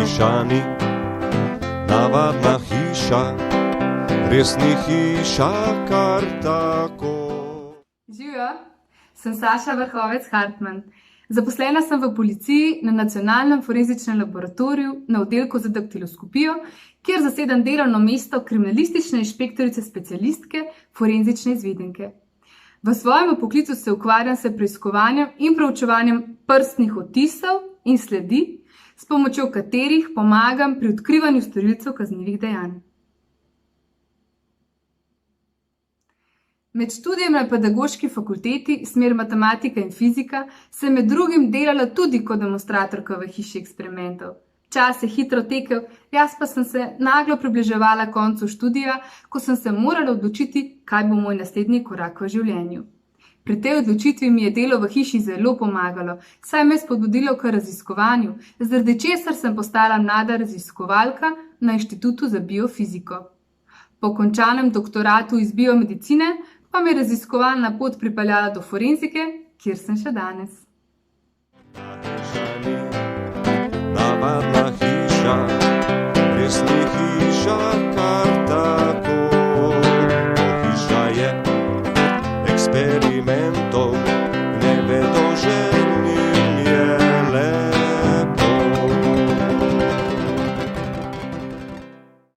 hiša ni navadna hiša, res ni hiša kar tako. Živijo, sem Saša Vrhovec-Hartman. Zaposlena sem v policiji na Nacionalnem forenzičnem laboratoriju na oddelku za daktiloskopijo, kjer zasedam delovno mesto kriminalistične inšpektorice specialistke forenzične izvedenke. V svojem poklicu se ukvarjam s preiskovanjem in proučevanjem prstnih odtisov in sledi, s pomočjo katerih pomagam pri odkrivanju storilcev kaznivih dejanj. Med študijem na pedagoški fakulteti, smer matematika in fizika, sem med drugim delala tudi kot demonstratorka v hiši eksperimentov. Čas je hitro tekel, jaz pa sem se naglo približevala koncu študija, ko sem se morala odločiti, kaj bo moj naslednji korak v življenju. Pri tej odločitvi mi je delo v hiši zelo pomagalo, saj me je spodbudilo k raziskovanju, zaradi česar sem postala mlada raziskovalka na Inštitutu za biofiziko. Po končanem doktoratu iz biomedicine pa me je raziskovalna pot pripeljala do forenzike, kjer sem še danes.